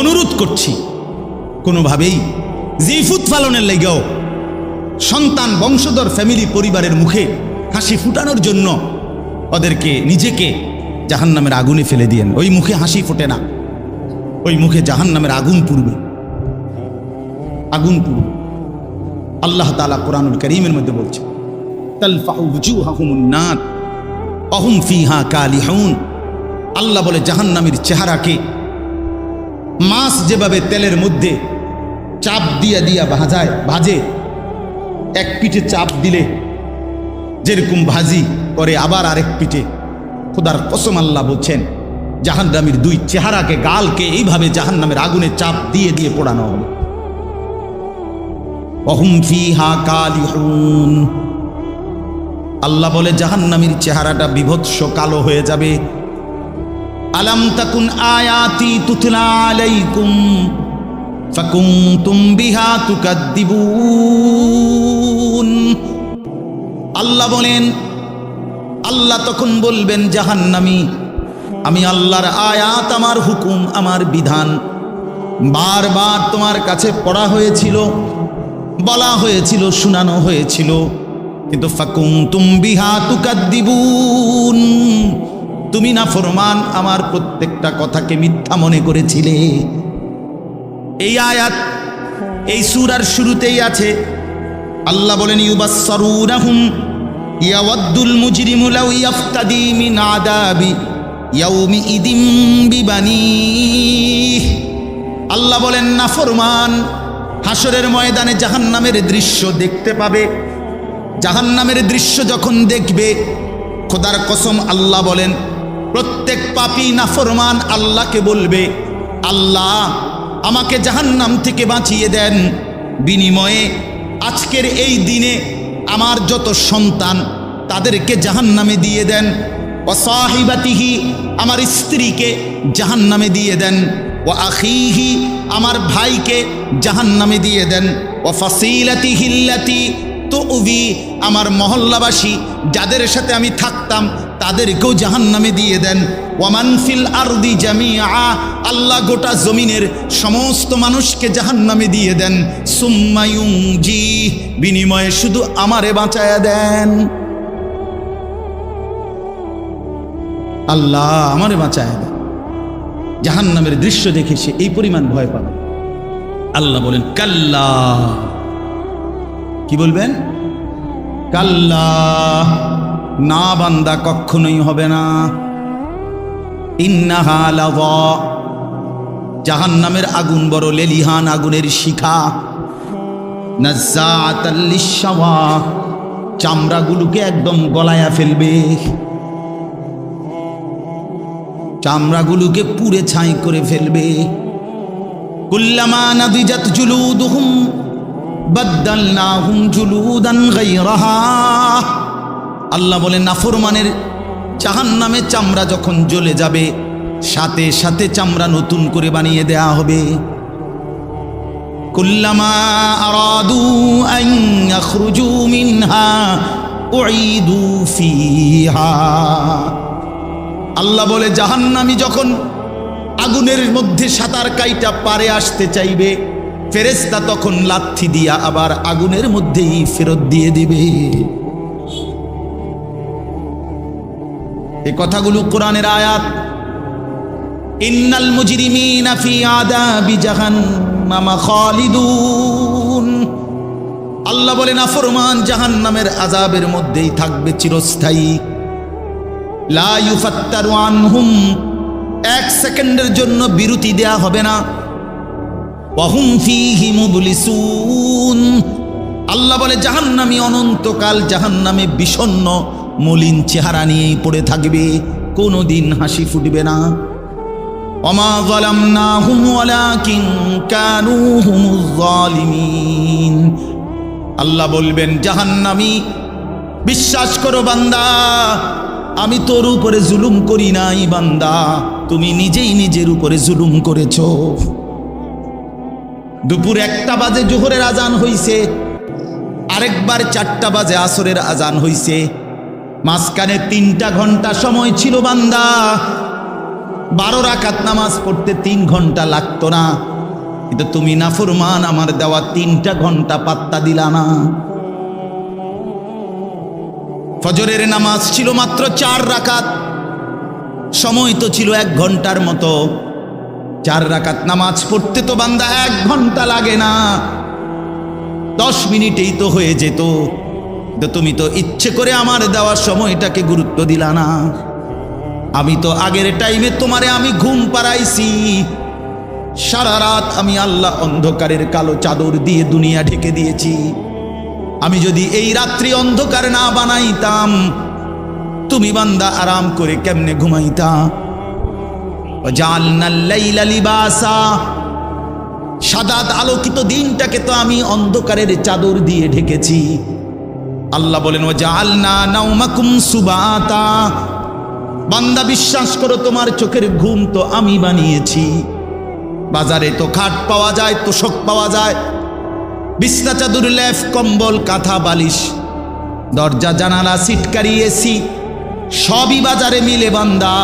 অনুরোধ করছি, কোনোভাবেই জিফুত পালনের লেগেও সন্তান বংশধর ফ্যামিলি পরিবারের মুখে হাসি ফুটানোর জন্য ওদেরকে নিজেকে জাহান্নামের আগুনে ফেলে দিয়েন। ওই মুখে হাসি ফোটে না, ওই মুখে জাহান্নামের আগুন পুড়বে, আগুন পুড়বে। আল্লাহ তাআলা কোরআনুল কারীমের মধ্যে বলছে, তালফাউ ওয়ুজুহাহুমুন নার ওয়া হুম ফিহা কালিহুন। আল্লাহ বলে জাহান্নামের চেহারাকে মাছ যেভাবে তেলের মধ্যে চাপ দিয়া দিয়া ভাজে, এক পিঠে চাপ দিলে যেরকম ভাজি করে আবার আরেক পিঠে, খোদার কসম আল্লাহ বলছেন জাহান্নামের দুই চেহারাকে, গালকে এইভাবে জাহান্নামের আগুনে চাপ দিয়ে দিয়ে পোড়ানো হবে। ওহুম ফিহা কালিহুন। আল্লাহ বলে জাহান্নামের চেহারাটা বিভৎস কালো হয়ে যাবে। আলাম তাকুন আয়াতি তুতলা আলাইকুম ফাকুনতুম বিহা তুকাদ্দিবুন। আল্লাহ বলেন, আল্লাহ তখন বলবেন জাহান্নামী, আমি আল্লাহর আয়াত, আমার হুকুম, আমার বিধান বারবার তোমার কাছে পড়া হয়েছিল, বলা হয়েছিল, শোনানো হয়েছিল, কিন্তু ফাকুনতুম বিহা তুকাদ্দিবুন, তুমি না ফরমান, আমার প্রত্যেকটা কথাকে মিথ্যা মনে করেছিলে। এই আয়াত এই সূরার শুরুতেই আছে। আল্লাহ বলেন, ইউবাসসারুনাহুম ইয়াওয়াদ্দুল মুজরিমু লাউ ইয়াফতাদি মিন আযাবি ইয়াউমি ইদিম বিবানিহ। আল্লাহ বলেন নাফরমান হাসরের ময়দানে জাহান্নামের দৃশ্য দেখতে পাবে। জাহান্নামের দৃশ্য যখন দেখবে, খোদার কসম আল্লাহ বলেন প্রত্যেক পাপী নাফরমান আল্লাহকে বলবে, আল্লাহ আমাকে জাহান্নাম থেকে বাঁচিয়ে দেন, বিনিময়ে আজকের এই দিনে আমার যত সন্তান তাদেরকে জাহান্নামে দিয়ে দেন, ওয়া সাহিবাতিহি আমার স্ত্রীকে জাহান্নামে দিয়ে দেন, ওয়া আখিহি আমার ভাইকে জাহান্নামে দিয়ে দেন, ওয়া ফাসিলাতিহি আল্লাতি তুউবি আমার মহল্লাবাসী যাদের সাথে আমি থাকতাম তাদেরকেও জাহান্নামে দিয়ে দেন, ওয়ামান ফিল আরদি জামিআ আল্লাহ গোটা জমিনের সমস্ত মানুষকে জাহান্নামে দিয়ে দেন, সুম্মা ইউনজি বিনিময়ে শুধু আমারে বাঁচায়া দেন। আল্লাহ আমারে বাঁচায়া দেন। জাহান্নামের দৃশ্য দেখে সে এই পরিমাণ ভয় পাবে। আল্লাহ বলেন কাল্লা, কি বলবেন? কাল্লা, না বান্দা কখনোই হবে না। ইন্নাহা লাযা, জাহান্নামের আগুন বড় লেলিহান আগুনের শিখা, নাজ্জাআতাল লিশশাওয়া চামড়াগুলোকে একদম গলায়া ফেলবে, চামড়াগুলোকে পুড়ে ছাই করে ফেলবে। কুল্লামা নাদিজাত জুলুদুহুম বাদদালনাহুম জুলুদান গায়রাহা। আল্লাহ বলেন নাফরমানের জাহান্নামে চামড়া যখন জ্বলে যাবে, সাথে সাথে চামড়া নতুন করে বানিয়ে দেয়া হবে। কুল্লামা আরাদু আন ইয়াখরুজু মিনহা উঈদু ফিহা। আল্লাহ বলে জাহান্নামী যখন আগুনের মধ্যে সাঁতার কাইটা পারে আসতে চাইবে, ফেরেশতা তখন লাথি দিয়া আবার আগুনের মধ্যেই ফেরত দিয়ে দিবে। এই কথাগুলো কোরআনের আয়াত। ইন্নাল মুজরিমিনা ফি আযাবি জাহান্নামা খালিদুন। আল্লাহ বলে নাফরমান জাহান্নামের আযাবের মধ্যেই থাকবে চিরস্থায়ী। লা ইউফাত্তারু আনহুম, এক সেকেন্ডের জন্য বিরতি দেয়া হবে না। ওয়াহুম ফীহি মুবলিসুন। আল্লাহ বলে জাহান্নামী অনন্তকাল জাহান্নামে বিষণ্ণ মলিন চেহারা নিয়েই পড়ে থাকবে, কোনোদিন হাসি ফুটবে না। ওমা যালামনাহুম ওয়ালাকিন কানু হুমুজ জালিমিন। আল্লাহ বলবেন জাহান্নামী, বিশ্বাস করো বান্দা, আমি তোর উপরে জুলুম করি নাই বান্দা, তুমি নিজেই নিজের উপরে জুলুম করেছো। দুপুর 1টা বাজে জোহরের আজান হইছে, আরেকবার 4টা বাজে আসরের আজান হইছে, মাঝখানে 3টা ঘন্টা সময় ছিল বান্দা। 12 রাকাত নামাজ পড়তে 3 ঘন্টা লাগতো না, কিন্তু তুমি নাফরমান, আমার দেওয়া 3টা ঘন্টা পাত্তা দিলা না। ফজরের নামাজ ছিল মাত্র 4 রাকাত, সময় তো ছিল 1 ঘন্টার মতো। 4 রাকাত নামাজ পড়তে তো বান্দা 1 ঘন্টা লাগে না, 10 মিনিটেই তো হয়ে যেত। তো তুমি তো ইচ্ছে করে আমার দেওয়া সময়টাকে গুরুত্ব দিলা না। আমি তো আগের টাইমে তোমারে আমি ঘুম পাড়াইছি, সারা রাত আমি আল্লাহ অন্ধকারের কালো চাদর দিয়ে দুনিয়া ঢেকে দিয়েছি। আমি যদি এই রাত্রি অন্ধকার না বানাইতাম, তুমি বান্দা আরাম করে কেমনে ঘুমাইতা? জাআলনাল লাইলা লিবাসা, সাদাত আলোকিত দিনটাকে তো আমি অন্ধকারের চাদর দিয়ে ঢেকেছি। আল্লাহ বলেন ওয়াজআলনা নাওমাকুম সুবাতা, বান্দা বিশ্বাস করো তোমার চোখের ঘুম তো আমি বানিয়েছি। বাজারে তো খাট পাওয়া যায়, তোশক পাওয়া যায়, বিছনা চাদর, লেফ, কম্বল, কাঁথা, বালিশ, দরজা, জানালা, সিটকারি, এসি সবই বাজারে মিলে বান্দা,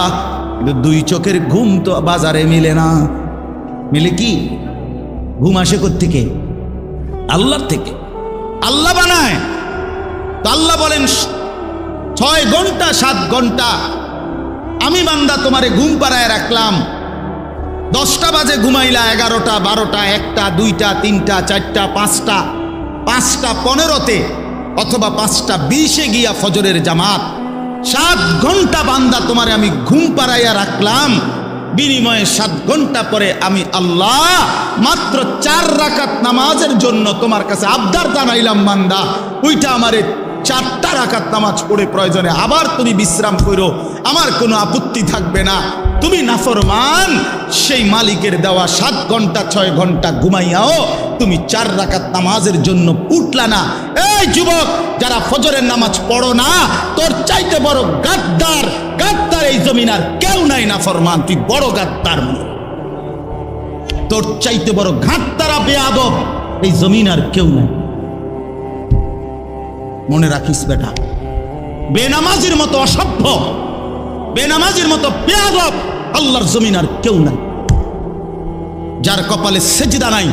কিন্তু 2 চোখের ঘুম তো বাজারে মিলে না। মিলে কি? ঘুম আসে কোত্থেকে? আল্লাহর থেকে। আল্লাহ বানায়। তো আল্লাহ বলেন 6 ঘন্টা 7 ঘন্টা আমি বান্দা তোমারে ঘুম পাড়ায় রাখলাম। 10টা বাজে ঘুমাইলা, 11টা, 12টা, 1টা, 2টা, 3টা, 4টা, 5টা, 5টা 15-তে অথবা 5টা 20-এ গিয়া ফজরের জামাত। 7 ঘন্টা বান্দা তোমারে আমি ঘুম পাড়াইয়া রাখলাম, বিনিময়ে 7 ঘন্টা পরে আমি আল্লাহ মাত্র 4 রাকাত নামাজের জন্য তোমার কাছে আবদার জানাইলাম, বান্দা ওইটা আমারে 4টা রাকাত নামাজ পড়ে প্রয়োজনে আবার তুমি বিশ্রাম করো, আমার কোনো আপত্তি থাকবে না। তুমি নাফরমান, সেই মালিকের দেওয়া 7 ঘন্টা 6 ঘন্টা ঘুমাইয়াও তুমি 4 রাকাত নামাজের জন্য উঠলা না। এই যুবক, যারা ফজরের নামাজ পড়ো না, তোর চাইতে বড় গাদ্দার, গাদ্দার এই জমিন আর কেউ নাই। নাফরমান, তুই বড় গাদ্দার, তোর চাইতে বড় গাদ্দারা বেয়াদব এই জমিন আর কেউ নাই। মনে রাখিস বেটা, বেনামাজির মতো অসভ্য, বেনামাজির মতো বেয়াদব আল্লাহর জমিন আর কেউ নাই। যার কপালে সেজদা নাই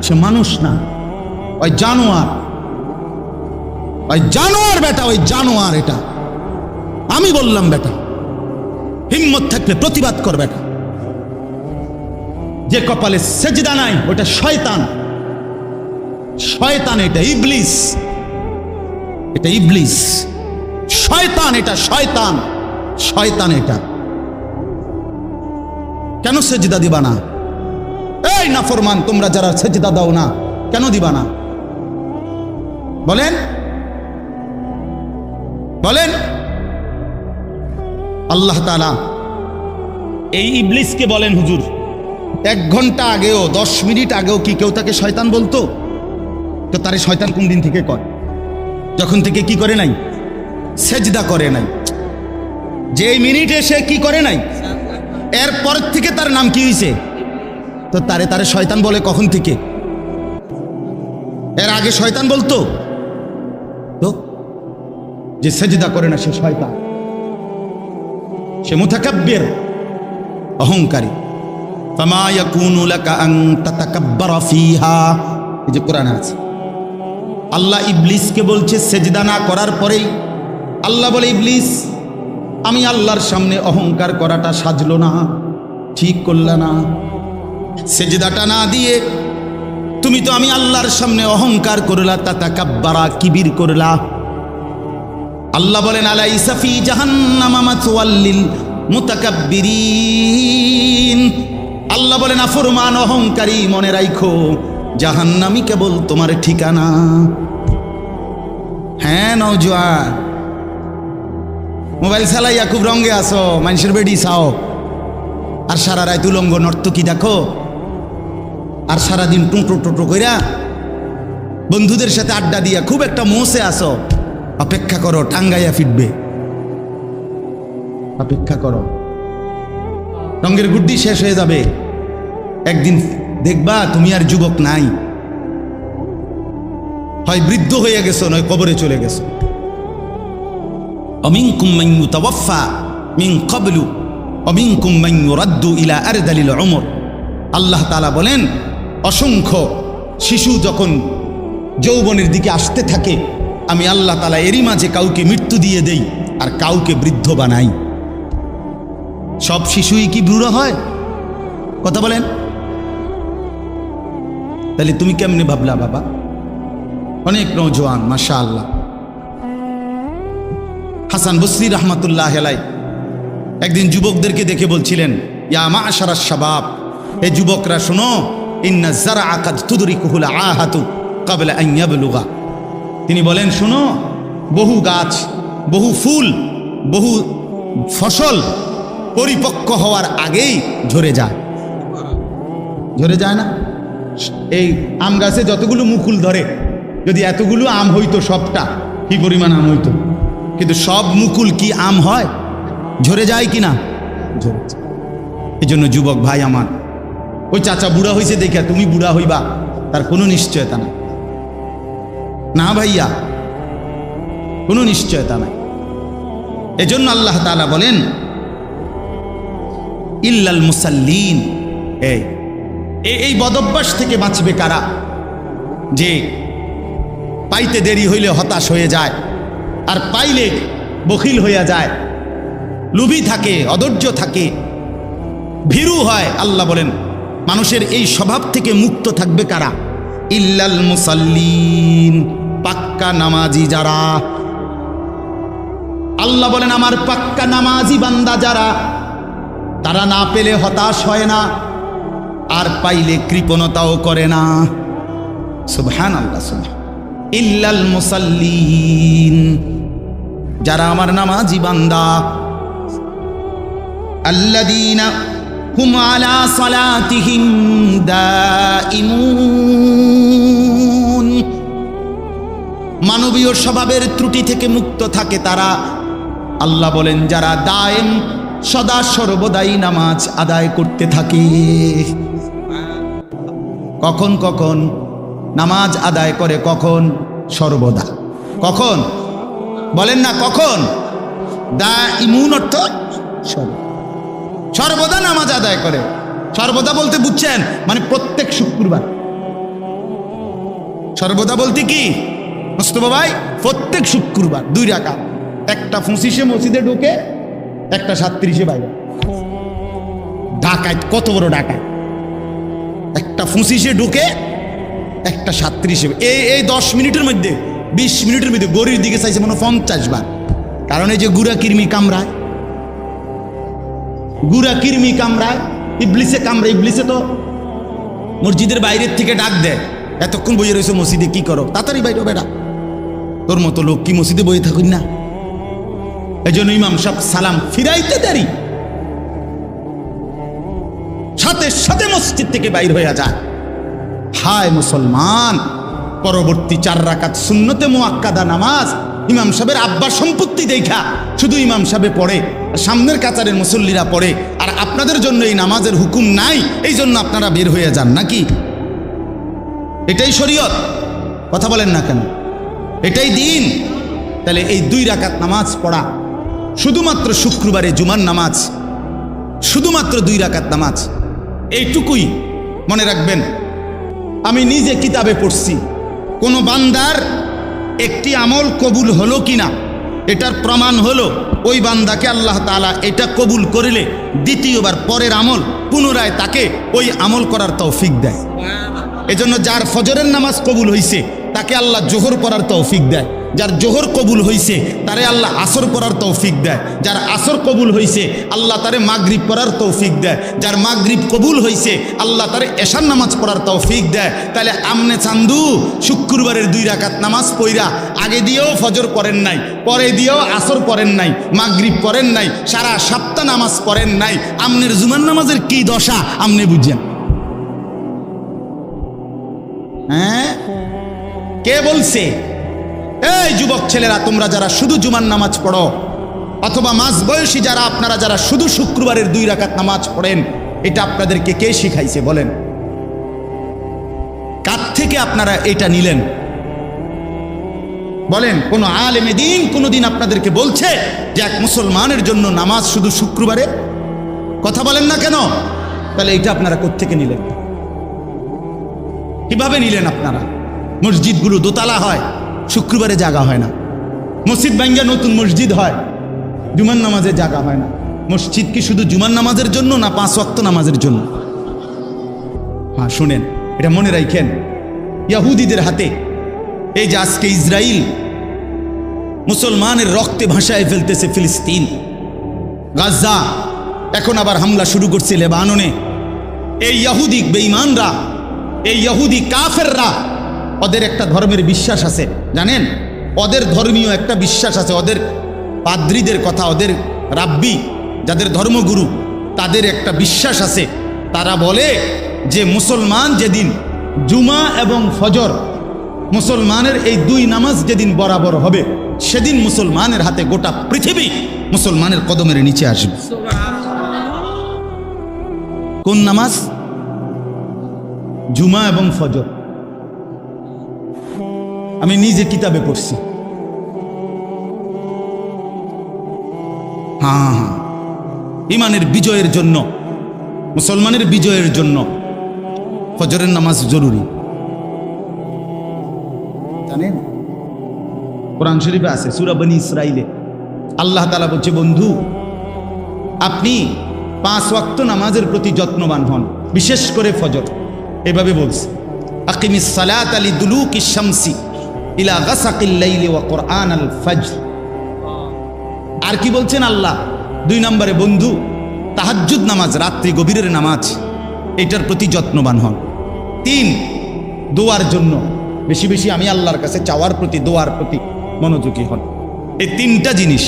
সে মানুষ না, ওই জানোয়ার, ওই জানোয়ার বেটা, ওই জানোয়ার। এটা আমি বললাম বেটা, হিম্মত থাকলে প্রতিবাদ কর বেটা। যে কপালে সেজদা নাই ওটা শয়তান, শয়তান, এটা ইবলিস, এটা ইবলিস, শয়তান, এটা শয়তান, শয়তান। এটা কেন সেজদা দিবা না? এই নাফরমান, তোমরা যারা সেজদা দাও না, কেন দিবা না? বলেন, বলেন। আল্লাহ তাআলা এই ইবলিসকে বলেন, হুজুর 1 ঘন্টা আগেও 10 মিনিট আগেও কি কেউ তাকে শয়তান বলতো? তো তারে শয়তান কোন দিন থেকে কয়? যখন থেকে কি করে নাই? সেজদা করে নাই। যে মিনিটে সে কি করে নাই, এরপর থেকে তার নাম কি হয়েছে? তো তারে শয়তান বলে কখন থেকে? এর আগে শয়তান বলতো? তো যে সেজদা করে না সে শয়তান, সে মুতাকাব্বির, অহংকারী। ফামা ইয়াকুনু লাকা আন তাতাকাব্বারা ফিহা, এই যে কোরআনে আছে। আল্লাহ ইবলিসকে বলছে সেজদা না করার পরেই আল্লাহ বলে, ইবলিস আমি আল্লাহর সামনে অহংকার করাটা সাজলো না, ঠিক করলা না। সেজদাটা না দিয়ে তুমি তো আমি আল্লাহর সামনে অহংকার করলা, তাতাকাব্বারা, কিবির করলা। আল্লাহ বলেন আলাইসা ফি জাহান্নামা মাথওয়াল লিল মুতাকাব্বিরিন। আল্লাহ বলেন নাফরমান, অহংকারী, মনে রাখো জাহান্নামই কেবল তোমার ঠিকানা। হ্যাঁ নওজোয়ান, মোবাইল চালাইয়া খুব রঙে আসো, মানুষের বেডি চাও, আর সারা রাত উলঙ্গ নর্তকী দেখো, আর সারাদিন টুটো টুটো কইরা বন্ধুদের সাথে আড্ডা দিয়া খুব একটা মোসে আসো। অপেক্ষা করো, টাঙ্গাইয়া ফিরবে। অপেক্ষা করো, রঙের গুড্ডি শেষ হয়ে যাবে, একদিন দেখবা তুমি আর যুবক নাই, হয় বৃদ্ধ হয়ে গেছো নয় কবরে চলে গেছো। অমিনকুম মান ইউতাওয়াফা মিন ক্বাবলু অমিনকুম মান ইউরাদ্দু ইলা আরদালিল উমর। আল্লাহ তাআলা বলেন, অসংখ্য শিশু যখন যৌবনের দিকে আসতে থাকে, আমি আল্লাহ তাআলা এরই মাঝে কাউকে মৃত্যু দিয়ে দেই আর কাউকে বৃদ্ধ বানাই। সব শিশুই কি বুড়ো হয়? কথা বলেন। তাহলে তুমি কেমনে ভাবলা বাবা? অনেক নওজোয়ান মাশাআল্লাহ। হাসান বসরি রহমাতুল্লাহ আলাইহি একদিন যুবকদেরকে দেখে বলছিলেন, ইয়া মা'শারাশ শাবাব, হে যুবকরা শোনো, ইন্না যারআ কাদ তুদরিকুহুল আহাতু ক্বাবলা আন ইয়াবলুগা। তিনি বলেন, শোনো, বহু গাছ, বহু ফুল, বহু ফসল পরিপক্ক হওয়ার আগেই ঝরে যায়। ঝরে যায় না? এই আম গাছে যতগুলো মুকুল ধরে, যদি এতগুলো আম হইতো সবটা, কি পরিমাণ আম হইতো, কিন্তু সব মুকুল কি আম হয়? ঝরে যায় কি না? ঝরে যায়। এই জন্য যুবক ভাই আমার, ওই চাচা বুড়া হয়েছে দেখে তুমি বুড়া হইবা তার কোনো নিশ্চয়তা নাই। না ভাইয়া, কোনো নিশ্চয়তা নাই। এজন্য আল্লাহ তাআলা বলেন, ইল্লাল মুসাল্লিন, এই বদভ্যাস থেকে বাঁচবে কারা? যে পাইতে দেরি হইলে হতাশ হয়ে যায়, আর পাইলে বখিল হইয়া যায়, লোভী থাকে, অধৈর্য থাকে, ভীরু হয়। আল্লাহ বলেন, মানুষের এই স্বভাব থেকে মুক্ত থাকবে কারা? ইল্লাল মুসাল্লিন, পাক্কা নামাজি যারা। আল্লাহ বলেন, আমার পাক্কা নামাজি বান্দা যারা, তারা না পেলে হতাশ হয় না, আর পাইলে কৃপণতাও করে না। সুবহানাল্লাহ, সুবহান। ইল্লাল মুসাল্লিন, যারা আমার নামাজি বান্দা, আল্লাযীনা হুম আলা সালাতিহিম দাইমুন, মানবীয় স্বভাবের ত্রুটি থেকে মুক্ত থাকে তারা। আল্লাহ বলেন, যারা দায়েম, সদা সর্বদাই নামাজ আদায় করতে থাকে। কখন কখন নামাজ আদায় করে? কখন? সর্বদা। কখন বলেন না? কখন? দাইমুন অর্থ সর্বদা নামাজ আদায় করে। সর্বদা বলতে বুঝছেন মানে প্রত্যেক শুক্রবার। সর্বদা বলতে কি মোস্তফা ভাই? প্রত্যেক শুক্রবার 2 রাকাত, একটা 25-এ মসজিদে ঢুকে, একটা 37-এ বাইরে। ডাকাত কত বড় ডাকাত! একটা 25-এ ঢুকে, একটা 37-এ। এই 10 মিনিটের মধ্যে, 20 মিনিটের মধ্যে গরির দিকে চাইছে মনে 50 বার। কারণ এই যে গুড়া কিরমি কামড়ায়, গুড়া কিরমি কামড়ায়, ইবলিসে কামড়ায়। ইবলিসে তো মসজিদের বাইরের থেকে ডাক দেয়, এতক্ষণ বইয়ে রয়েছে মসজিদে, কি করো? তাড়াতাড়ি বাইরে বেটা, তোর মতো লোক কি মসজিদে বইয়ে থাকুন না? এই জন্য ইমাম সাহেব সালাম ফিরাইতে দেরি, সাথে সাথে মসজিদ থেকে বাইর হয়ে যায়। হায় মুসলমান, পরবর্তী 4 রাকাত সুন্নতে মুআক্কাদা নামাজ ইমাম সাহেবের আব্বার সম্পত্তি দেখা শুধু ইমাম সাহেবে পড়ে, সামনের কাতারের মুসল্লিরা পড়ে, আর আপনাদের জন্য এই নামাজের হুকুম নাই, এই জন্য আপনারা বের হয়ে যান নাকি? এটাই শরীয়ত? কথা বলেন না কেন? এটাই দিন? তাহলে এই 2 রাকাত নামাজ পড়া, শুধুমাত্র শুক্রবারে জুমার নামাজ, শুধুমাত্র 2 রাকাত নামাজ, এইটুকুই মনে রাখবেন। আমি নিজে কিতাবে পড়ছি, কোন বান্দার একটি আমল কবুল হলো কিনা এটার প্রমাণ হলো ওই বান্দাকে আল্লাহ তাআলা এটা কবুল করিলে দ্বিতীয়বার পরের আমল পুনরায় তাকে ওই আমল করার তৌফিক দেয়। এজন্য যার ফজরের নামাজ কবুল হইছে তাকে আল্লাহ জোহর পড়ার তৌফিক দেয়, যার জোহর কবুল হইছে তারে আল্লাহ আসর পড়ার তৌফিক দেয়, যার আসর কবুল হইছে আল্লাহ তারে মাগরিব পড়ার তৌফিক দেয়, যার মাগরিব কবুল হইছে আল্লাহ তারে এশার নামাজ পড়ার তৌফিক দেয়। তাহলে আমনে চান্দু শুক্রবারের 2 রাকাত নামাজ পইরা আগে দিয়েও ফজর পড়েন নাই, পরে দিয়েও আসর পড়েন নাই, মাগরিব পড়েন নাই, সারা সপ্তাহ নামাজ পড়েন নাই, আমনের জুমার নামাজের কি দশা আমনে বুঝেন? হ্যাঁ, কে বলছে? এই যুবক ছেলেরা, তোমরা যারা শুধু জুমার নামাজ পড়ো, অথবা মাঝ বয়সী যারা, আপনারা যারা শুধু শুক্রবারের 2 রাকাত নামাজ পড়েন, এটা আপনাদেরকে কে শিখাইছে বলেন? কার থেকে আপনারা এটা নিলেন বলেন? কোন আলেমে দ্বীন কোনদিন আপনাদেরকে বলছে যে এক মুসলমানের জন্য নামাজ শুধু শুক্রবারে? কথা বলেন না কেন? তাহলে এইটা আপনারা কোত্থেকে নিলেন? কিভাবে নিলেন আপনারা? মসজিদগুলো দোতলা হয়, শুক্রবারে জায়গা হয় না। মসজিদ ভাঙ্গা নতুন মসজিদ হয়, জুমার নামাজে জায়গা হয় না। মসজিদ কি শুধু জুমার নামাজের জন্য না 5 ওয়াক্ত নামাজের জন্য? হ্যাঁ, শুনেন, এটা মনে রাখেন। ইহুদিদের হাতে এই যে আজকে ইসরায়েল মুসলমানের রক্তে ভাসায় ফেলতেছে ফিলিস্তিন, গাজা, এখন আবার হামলা শুরু করছে লেবাননে। এই ইহুদি বেঈমানরা, এই ইহুদি কাফেররা, ওদের একটা ধর্মের বিশ্বাস আছে, জানেন? ওদের ধর্মীয় একটা বিশ্বাস আছে। ওদের পাদ্রীদের কথা, ওদের রাব্বি, যাদের ধর্মগুরু, তাদের একটা বিশ্বাস আছে। তারা বলে যে মুসলমান যেদিন জুমা এবং ফজর, মুসলমানের এই 2 নামাজ যেদিন বরাবর হবে, সেদিন মুসলমানের হাতে গোটা পৃথিবী মুসলমানের কদমের নিচে আসবে। কোন নামাজ? জুমা এবং ফজর। আমি নিজে কিতাবে পড়ছি। হ্যাঁ, ইমানের বিজয়ের জন্য, মুসলমানের বিজয়ের জন্য ফজরের নামাজ জরুরি, জানেন? কোরআন শরীফে আছে, সূরা বনী ইসরাইলে আল্লাহ তাআলা বলছে, বন্ধু আপনি 5 ওয়াক্ত নামাজের প্রতি যত্নবান হন, বিশেষ করে ফজর। এভাবে বলছে, আকিমিস সালাতা লিদুলুকিশ শামসি ইলা গাসাকিল লাইলি ওয়া কুরআনাল ফাজর। আর কি বলছেন আল্লাহ? 2 নম্বরে, বন্ধু তাহাজ্জুদ নামাজ, রাত্রি গভীরের নামাজ, এটার প্রতি যত্নবান হন। 3, দোয়ার জন্য বেশি বেশি আমি আল্লাহর কাছে চাওয়ার প্রতি, দোয়ার প্রতি মনোযোগী হন। এই 3টা জিনিস,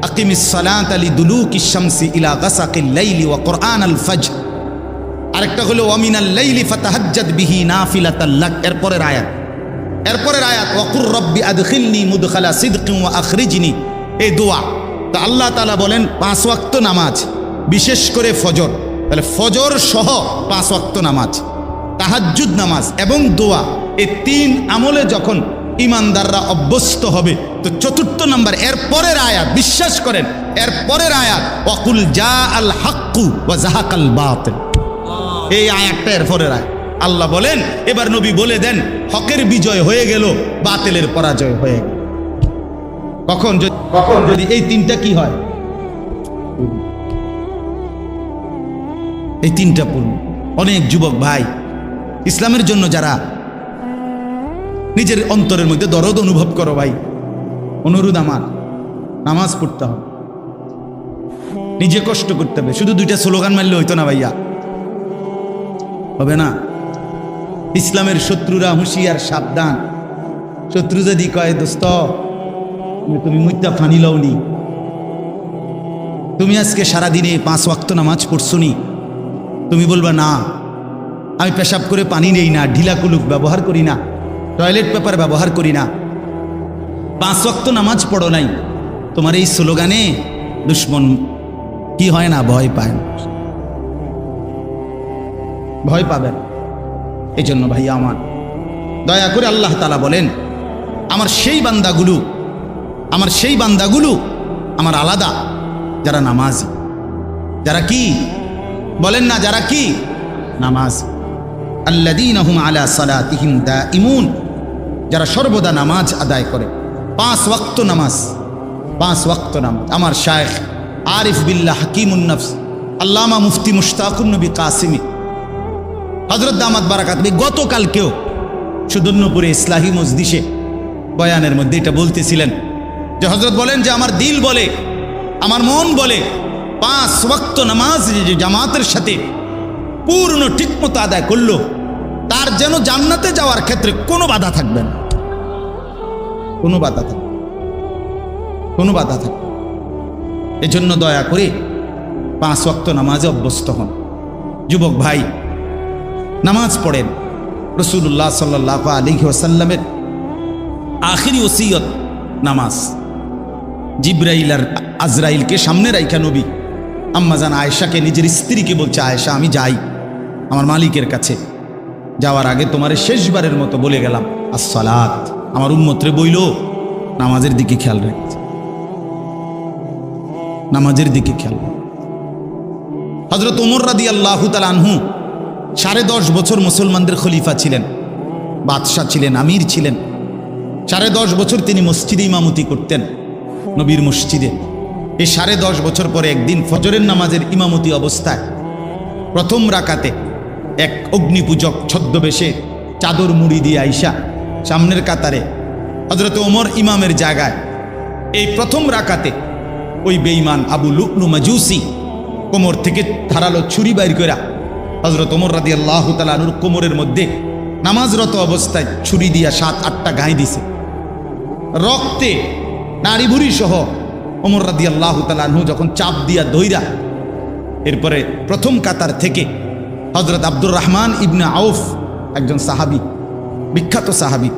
আকিমিস সালাতা লিদুলুকিশ শামসি ইলা গাসাকিল লাইলি ওয়া কুরআনাল ফাজর। আরেকটা হলো ওয়া মিনাল লাইলি ফাতাহাজ্জাদ বিহি নাফিলাতাল লাক। এরপরের আয়াত ওয়াকুর রব্বি আদখিলনি মুদখালা সিদকিন ওয়া আখরিজনি, এই দোয়া। তো আল্লাহ তাআলা বলেন 5 ওয়াক্ত নামাজ, বিশেষ করে ফজর। তাহলে ফজর সহ 5 ওয়াক্ত নামাজ, তাহাজ্জুদ নামাজ এবং দোয়া, এই 3 আমলে যখন ইমানদাররা অভ্যস্ত হবে, তো 4 নম্বর এরপরের আয়াত, বিশ্বাস করেন, এরপরের আয়াত ওয়াকুল জা আল হাক্কু ওয়া যাহাকাল বাতিল। এই আয়াতটা এরপরের আয়াত। আল্লাহ বলেন, এবার নবী বলে দেন, হকের বিজয় হয়ে গেল, বাতিলের পরাজয় হয়ে গেল। কখন যদি এই 3টা কি হয়? এই 3টা পূর্ণ। অনেক যুবক ভাই ইসলামের জন্য যারা নিজের অন্তরের মধ্যে দরদ অনুভব করো, ভাই অনুরোধ আমার, নামাজ পড়তে হবে, নিজে কষ্ট করতে হবে। শুধু 2টা স্লোগান মারলে হইতো না ভাইয়া, হবে না। ইসলামের শত্রুরা হুঁশিয়ার, সাবধান। শত্রু যদি কয়, দোস্ত তুমি মুইতা ফানি লওনি, তুমি আজকে সারাদিনে 5 ওয়াক্ত নামাজ পড়ছনি, তুমি বলবা না, আমি পেশাব করে পানি নেই না, ঢিলা কুলুক ব্যবহার করি না, টয়লেট পেপার ব্যবহার করি না, 5 ওয়াক্ত নামাজ পড়ো নাই, তোমার এই স্লোগানে দুশ্মন কি হয় না? ভয় পায়, ভয় পাবেন। এই জন্য ভাই আমার, দয়া করে আল্লাহ তাআলা বলেন, আমার সেই বান্দাগুলো আমার আলাদা, যারা নামাজি, যারা কি বলেন না, যারা কি নামাজ, আল্লাযীনা হুম আলা সালাতিহিম দাঈমুন, যারা সর্বদা নামাজ আদায় করে। 5 ওয়াক্ত নামাজ, 5 ওয়াক্ত নামাজ। আমার শায়েখ আরিফ বিল্লাহ হাকিমুন নফস আল্লামা মুফতি মুশতাকুন নবী কাসিমি হযরত দামাত বারাকাত গতকালকেও সুদর্ণপুরে ইসলাহি মজলিসে বয়ানের মধ্যে এটা বলতেছিলেন যে হযরত বলেন যে আমার দিল বলে, আমার মন বলে, 5 ওয়াক্ত নামাজ যে জামাতের সাথে পূর্ণ ঠিকমতো আদায় করলো, তার যেন জান্নাতে যাওয়ার ক্ষেত্রে কোনো বাধা থাকবে না, কোনো বাধা থাকবে। এজন্য দয়া করে 5 ওয়াক্ত নামাজে অভ্যস্ত হন। যুবক ভাই, নামাজ পড়েন। রাসূলুল্লাহ সাল্লাল্লাহু আলাইহি ওয়াসাল্লামের আখিরি ওসিয়ত নামাজ। জিবরাইল আর আজরাইলকে সামনে রাইখা নবী আম্মাজান আয়েশাকে, নিজের স্ত্রীকে বলছে, আয়েশা আমি যাই আমার মালিকের কাছে, যাওয়ার আগে তোমারে শেষবারের মতো বলে গেলাম আসসালাত। আমার উম্মতরে বইল নামাজের দিকে খেয়াল রাখতে, নামাজের দিকে খেয়াল। হযরত ওমর রাদিয়াল্লাহু তাআলা আনহু 10.5 বছর মুসলমানদের খলিফা ছিলেন, বাদশাহ ছিলেন, আমির ছিলেন। 10.5 বছর তিনি মসজিদে ইমামতি করতেন, নবীর মসজিদে। এই 10.5 বছর পরে একদিন ফজরের নামাজের ইমামতি অবস্থায় প্রথম রাকাতে এক অগ্নিপূজক ছদ্মবেশে চাদর মুড়ি দিয়ে আইসা সামনের কাতারে হযরত ওমর ইমামের জায়গায় এই প্রথম রাকাতে ওই বেঈমান আবু লু'লু মাজুসি কোমর থেকে ধারালো ছুরি বাইর কইরা হযরত ওমর রাদিয়াল্লাহু তাআলা আনহুর কোমরের মধ্যে নামাজরত অবস্থায় ছুরি দিয়া 7-8টা গায়ে দিছে। রক্তে নাড়ি ভুড়ি সহ ওমর রাদিয়াল্লাহু তাআলা আনহু যখন চাপ দিয়া দইরা এরপরে প্রথম কাতার থেকে হযরত আব্দুর রহমান ইবনে আউফ, একজন সাহাবী, বিখ্যাত সাহাবী,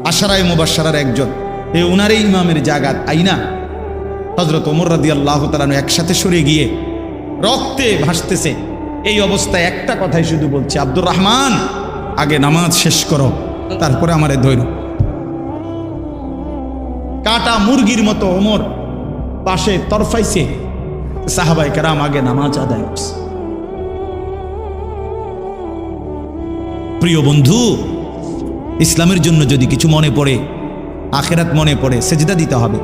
আশারায়ে মুবাশশারার একজন, এই উনারই ইমামের জায়গা আইনা হযরত ওমর রাদিয়াল্লাহু তাআলা আনহু একসাথে সরে গিয়ে রক্তে ভাসতেছে। এই অবস্থায় একটা কথাই শুধু বলছে, আব্দুর রহমান আগে নামাজ শেষ করো, তারপরে আমারে ধৈর্য। কাটা মুরগির মতো ওমর পাশে তরফাইছে, সাহাবায়ে কেরাম আগে নামাজ আদায় করছে। প্রিয় বন্ধু, ইসলামের জন্য যদি কিছু মনে পড়ে, আখেরাত মনে পড়ে, সেজদা দিতে হবে।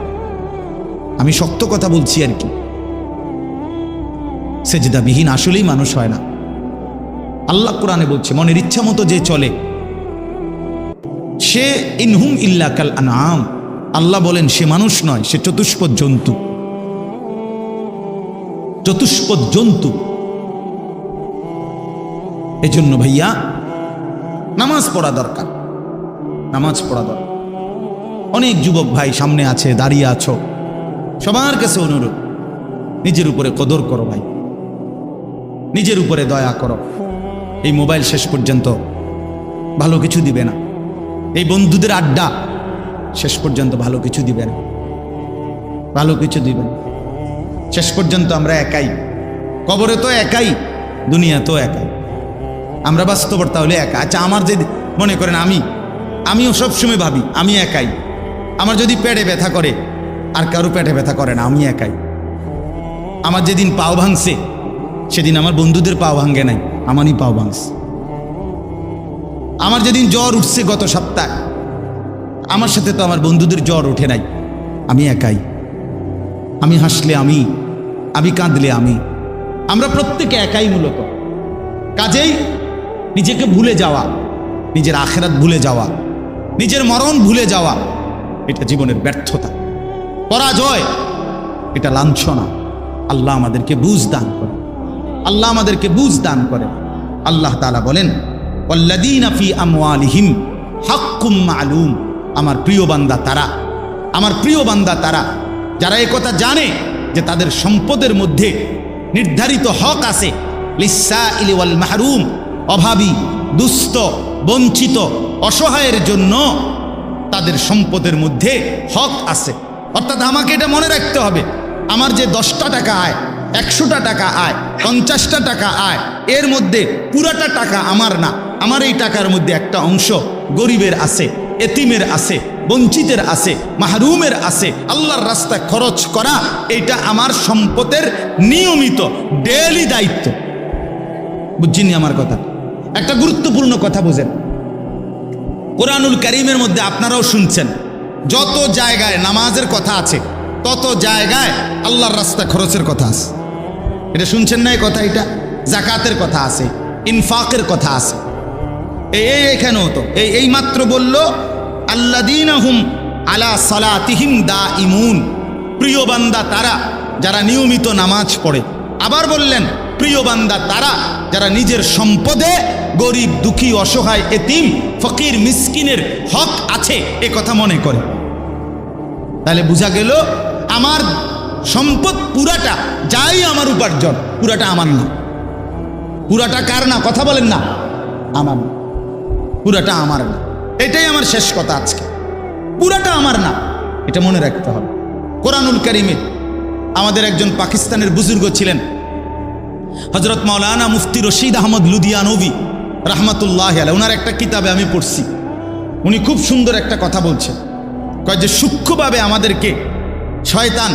আমি শক্ত কথা বলছি আর কি, সেজদাবিহীন আসলেই মানুষ হয় না। আল্লাহ কোরআনে বলছে, মনের ইচ্ছা মতো যে চলে সে ইনহুম ইল্লা কাল আনআম। আল্লাহ বলেন সে মানুষ নয়, সে চতুষ্পদ জন্তু। চতুষ্পদ জন্তু। এজন্য ভাইয়া নামাজ পড়া দরকার, নামাজ পড়া দরকার। অনেক যুবক ভাই সামনে আছে, দাঁড়িয়ে আছো, সবার কাছে অনুরোধ, নিজের উপরে কদর করো ভাই, নিজের উপরে দয়া করো। এই মোবাইল শেষ পর্যন্ত ভালো কিছু দিবে না, এই বন্ধুদের আড্ডা শেষ পর্যন্ত ভালো কিছু দিবে না, ভালো কিছু দিবে না। শেষ পর্যন্ত আমরা একাই, কবরে তো একাই, দুনিয়া তো একাই। আমরা বাস্তবতা হলে একা। আচ্ছা, আমার যে মনে করেন আমিও সবসময় ভাবি আমি একাই। আমার যদি পেটে ব্যথা করে, আর কারো পেটে ব্যথা করে না, আমি একাই। আমার যেদিন পাও ভাঙছে সেদিন আমার বন্ধুদের পাও ভাঙে নাই, আমারই পাও ভাঙছে। আমার যেদিন জ্বর উঠছে গত সপ্তাহে, আমার সাথে তো আমার বন্ধুদের জ্বর ওঠে নাই, আমি একাই। আমি হাসলে আমি কাঁদলে আমরা প্রত্যেকে একাই মূলত। কাজেই নিজেকে ভুলে যাওয়া, নিজের আখেরাত ভুলে যাওয়া, নিজের মরণ ভুলে যাওয়া, এটা জীবনের ব্যর্থতা, পরাজয়, এটা লাঞ্ছনা। আল্লাহ আমাদেরকে বুঝ দান করে, আল্লাহ আমাদেরকে বুঝ দান করে। আল্লাহ তাআলা বলেন, ওয়াল্লাযীনা ফী আমওয়ালিহিম হাক্কুম মা'লুম। আমার প্রিয় বান্দা তারা, আমার প্রিয় বান্দা তারা যারা এই কথা জানে যে তাদের সম্পদের মধ্যে নির্ধারিত হক আছে। লিসসাইলি ওয়াল মাহরুম, অভাবী, দুস্থ, বঞ্চিত, অসহায়ের জন্য তাদের সম্পদের মধ্যে হক আছে। অর্থাৎ আমাকে এটা মনে রাখতে হবে, আমার যে 10টা টাকা আয়, 100টা টাকা আয়, 50টা টাকা আয়, এর মধ্যে পুরাটা টাকা আমার না। আমার এই টাকার মধ্যে একটা অংশ গরিবের আছে, এতিমের আছে, বঞ্চিতের আছে, মাহরুমের আছে। আল্লাহর রাস্তায় খরচ করা এটা আমার সম্পদের নিয়মিত ডেইলি দায়িত্ব। বুঝছেন আমার কথা? একটা গুরুত্বপূর্ণ কথা বুঝেন, কোরআনুল কারীমের মধ্যে আপনারাও শুনছেন, যত জায়গায় নামাজের কথা আছে তত জায়গায় আল্লাহর রাস্তায় খরচের কথা আছে। এটা শুনছেন না? এই কথা, এটা যাকাতের কথা আছে, ইনফাকের কথা আছে। এইখানেও তো এই মাত্র বলল, আল্লাযীনা হুম আলা সালাতিহিম দাঈমুন। প্রিয় বান্দা তারা যারা নিয়মিত নামাজ পড়ে। আবার বললেন, প্রিয় বান্দা তারা যারা নিজের সম্পদে গরিব, দুঃখী, অসহায়, এতিম, ফকির, মিসকিনের হক আছে এ কথা মনে করে। তাহলে বোঝা গেল আমার সম্পদ পুরাটা যাই আমার উপার্জন, পুরাটা আমার না। পুরাটা কার না? কথা বলেন না, আমার না, পুরাটা আমার না। এটাই আমার শেষ কথা আজকে, পুরাটা আমার না, এটা মনে রাখতে হবে। কোরআনুল কারীমে আমাদের একজন পাকিস্তানের বুজুর্গ ছিলেন, হযরত মাওলানা মুফতি রশিদ আহমদ লুধিয়ানভী রাহমাতুল্লাহি আলাইহি। ওনার একটা কিতাবে আমি পড়ছি, উনি খুব সুন্দর একটা কথা বলছেন, কয় যে সূক্ষ্মভাবে আমাদেরকে শয়তান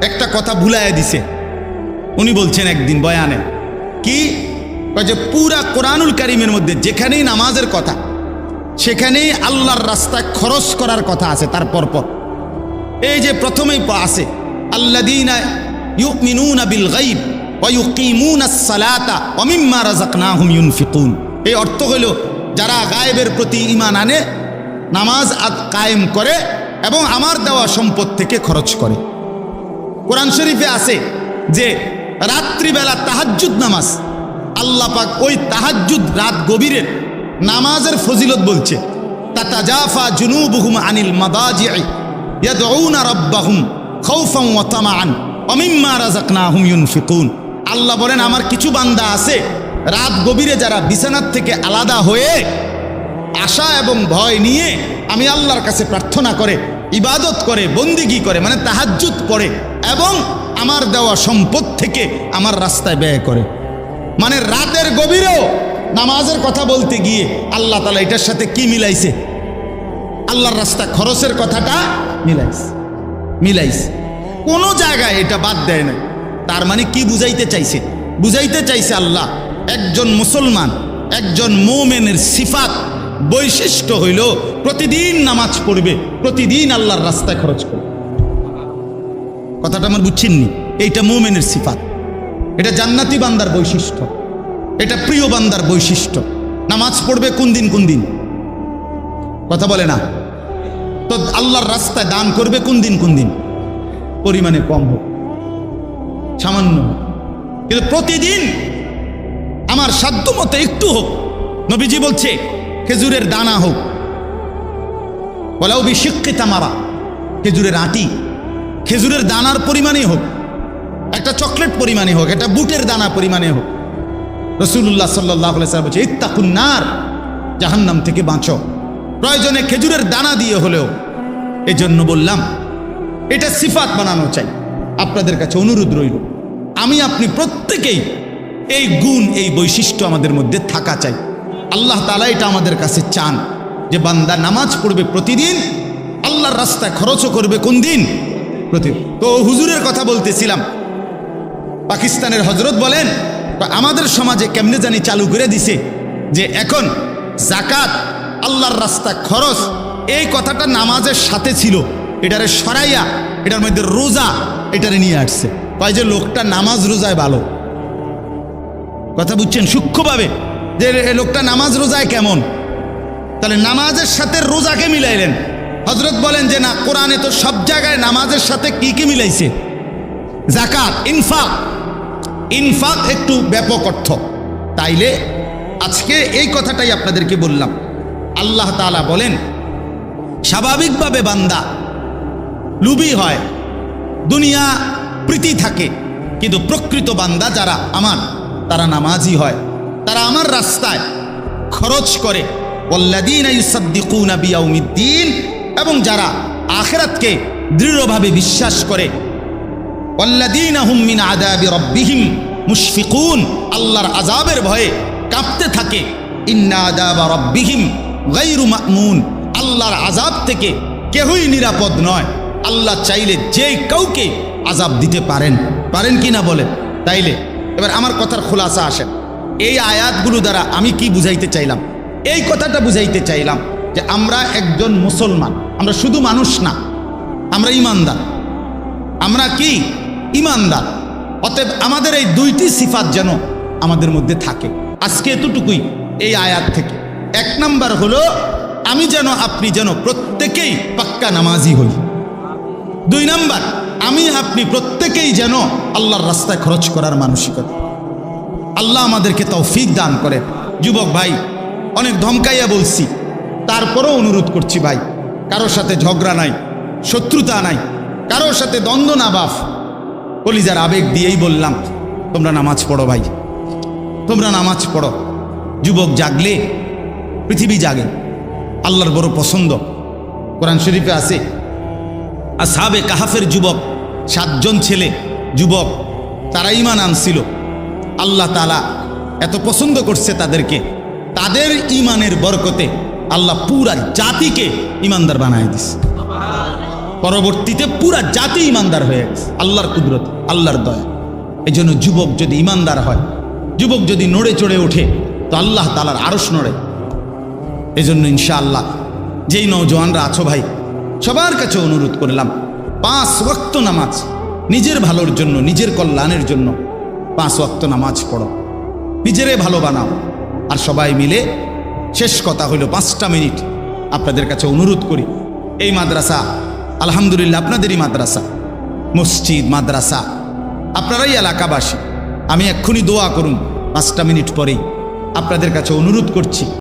একটা কথা ভুলাইয়া দিছে। উনি বলছেন একদিন বয়ানে কি, যে পুরা কোরআনুল কারীমের মধ্যে যেখানেই নামাজের কথা সেখানেই আল্লাহর রাস্তায় খরচ করার কথা আছে। তার পরপর এই যে প্রথমেই আছে আল্লাযীনা ইউমিনুনা বিল গায়ব ওয়া ইউকিমুনাস সালাতা ওয়া মিম্মা রাযাকনাহুম ইউনফিকুন। এই অর্থ হলো যারা গায়েবের প্রতি ঈমান আনে, নামাজ কায়েম করে এবং আমার দেওয়া সম্পদ থেকে খরচ করে। কোরআন শরীফে আছে যে রাত্রিবেলা তাহাজ্জুদ নামাজ, আল্লাহ পাক ওই তাহাজ্জুদ রাত গভীরের নামাজের ফজিলত বলছে, তাতাজাফা জুনুবুহুম আনিল মাদাজি'i ইয়াদউনা রাব্বাহুম খাউফান ওয়া তামাআন ওয়া মিম্মা রাযাকনাহুম ইউনফিকুন। আল্লাহ বলেন আমার কিছু বান্দা আছে রাত গভীরে যারা বিছানার থেকে আলাদা হয়ে আশা এবং ভয় নিয়ে আমি আল্লাহর কাছে প্রার্থনা করে, ইবাদত করে, বন্দিগি করে, মানে তাহাজ্জুদ পড়ে এবং আমার দেওয়া সম্পদ থেকে আমার রাস্তায় ব্যয় করে। মানে রাতের গভীরেও নামাজের কথা বলতে গিয়ে আল্লাহ তাআলা এটার সাথে কি মিলাইছে? আল্লাহর রাস্তা খরচের কথাটা মিলাইছে। কোনো জায়গায় এটা বাদ দেয় না। তার মানে কি বুঝাইতে চাইছে? বুঝাইতে চাইছে আল্লাহ একজন মুসলমান, একজন মুমিনের সিফাত বৈশিষ্ট্য হইল প্রতিদিন নামাজ পড়বে, প্রতিদিন আল্লাহর রাস্তায় খরচ করবে। কথাটা আমার বুঝছেননি? এইটা মুমিনের সিফাত, এটা জান্নাতি বান্দার বৈশিষ্ট্য, এটা প্রিয় বান্দার বৈশিষ্ট্য। নামাজ পড়বে কোন দিন, কথা বলে না তো। আল্লাহর রাস্তায় দান করবে কোন দিন, পরিমাণে কম হোক, সামান্য হোক, কিন্তু প্রতিদিন আমার সাধ্য মতো একটু হোক। নবীজি বলছে খেজুরের দানা হোক, ওয়ালাউ বিশিক্কি তামারা, খেজুরের আটি, খেজুরের দানার পরিমাণে হোক, একটা চকলেট পরিমাণে হোক, একটা বুটের দানা পরিমাণে হোক। রাসূলুল্লাহ সাল্লাল্লাহু আলাইহি ওয়াসাল্লাম বলছে ইত্তাকুন নার, জাহান্নাম থেকে বাঁচো, প্রয়োজনে খেজুরের দানা দিয়ে হলেও। এই জন্য বললাম এটা সিফাত বানানো চাই। আপনাদের কাছে অনুরোধ রইল, আমি আপনি প্রত্যেকেই এই গুণ, এই বৈশিষ্ট্য আমাদের মধ্যে থাকা চাই। আল্লাহ তাআলা এটা আমাদের কাছে চান যে বান্দা নামাজ পড়বে প্রতিদিন, আল্লাহর রাস্তায় খরচও করবে কোন দিন, প্রতিদিন। তো হুজুরের কথা বলতেছিলাম, পাকিস্তানের হজরত বলেন আমাদের সমাজে কেমনে জানি চালু করে দিছে যে এখন যাকাত আল্লাহর রাস্তায় খরচ, এই কথাটা নামাজের সাথে ছিল, এটারে সরাইয়া এটার মধ্যে রোজা এটারে নিয়ে আসছে। কয় যে লোকটা নামাজ রোজায় ভালো। কথা বুঝছেন সূক্ষ্মভাবে, যে লোকটা নামাজ রোজায় কেমন? তাহলে নামাজের সাথে রোজাকে মিলাইলেন। হজরত বলেন যে না, কোরআনে তো সব জায়গায় নামাজের সাথে কি মিলাইছে? যাকাত, ইনফাক একটু ব্যাপক অর্থ। তাইলে আজকে এই কথাটাই আপনাদেরকে বললাম। আল্লাহ তাআলা বলেন স্বাভাবিকভাবে বান্দা লুবি হয়, দুনিয়া প্রীতি থাকে, কিন্তু প্রকৃত বান্দা যারা আমার, তারা নামাজি হয়, তারা আমার রাস্তায় খরচ করে। ওয়াল্লাযীনা ইউসাদ্দিকুনা বিয়াউমিদ্দিন, এবং যারা আখিরাতকে দৃঢ়ভাবে বিশ্বাস করে। ওয়াল্লাযীনা হুম মিন আযাবি রাব্বিহিম মুশফিকুন, আল্লাহর আযাবের ভয়ে কাঁপতে থাকে। ইন্না আযাবা রাব্বিহিম গায়রু মা'মুন, আল্লাহর আযাব থেকে কেউই নিরাপদ নয়। আল্লাহ চাইলে যে কাউকে আযাব দিতে পারেন কি না বলেন? তাইলে এবার আমার কথার খোলাসা আসেন। এই আয়াতগুলো দ্বারা আমি কি বুঝাইতে চাইলাম? এই কথাটা বুঝাইতে চাইলাম যে আমরা একজন মুসলমান, আমরা শুধু মানুষ না, আমরা ঈমানদার। আমরা কি ঈমানদার? অতএব আমাদের এই দুইটি সিফাত যেন আমাদের মধ্যে থাকে। আজকে এতটুকুই এই আয়াত থেকে। এক নাম্বার হলো আমি যেন, আপনি যেন প্রত্যেকেই পাক্কা নামাজি হই। দুই নাম্বার, আমি আপনি প্রত্যেকেই যেন আল্লাহর রাস্তায় খরচ করার মানসিকতা। আল্লাহ আমাদেরকে তৌফিক দান করে। যুবক ভাই, অনেক ধমকাইয়া বলছি, তারপরও অনুরোধ করছি ভাই, কারোর সাথে ঝগড়া নাই, শত্রুতা নাই, কারোর সাথে দ্বন্দ্ব না বাফ, কলিজার আবেগ দিয়েই বললাম তোমরা নামাজ পড়ো ভাই, তোমরা নামাজ পড়ো। যুবক জাগলে পৃথিবী জাগে। আল্লাহর বড় পছন্দ। কোরআন শরীফে আছে আসহাবে কাহাফের যুবক, 7 জন ছেলে যুবক, তারা ঈমান আনছিল। আল্লাহ তাআলা এত পছন্দ করছে তাদেরকে, তাদের ঈমানের বরকতে আল্লাহ পুরা জাতিকে ঈমানদার বানায় দিছে। পরবর্তীতে পুরা জাতি ঈমানদার হয়ে গেছে, আল্লাহর কুদরত, আল্লাহর দয়া। এই জন্য যুবক যদি ইমানদার হয়, যুবক যদি নড়ে চড়ে ওঠে, তো আল্লাহ তাআলার আরশ নড়ে। এই জন্য ইনশাআল্লাহ যেই নওজোয়ানরা আছো ভাই, সবার কাছে অনুরোধ করলাম, 5 ওয়াক্ত নামাজ নিজের ভালোর জন্য, নিজের কল্যাণের জন্য 5 ওয়াক্ত নামাজ পড়ো, নিজেরে ভালো বানাও। আর সবাই মিলে শেষ কথা হলো 5টা মিনিট আপনাদের কাছে অনুরোধ করি, এই মাদ্রাসা আলহামদুলিল্লাহ আপনাদেরই মাদ্রাসা, মসজিদ মাদ্রাসা, আপনারাই এলাকাবাসী। আমি এক্ষুনি দোয়া করুন 5টা মিনিট পরেই আপনাদের কাছে অনুরোধ করছি।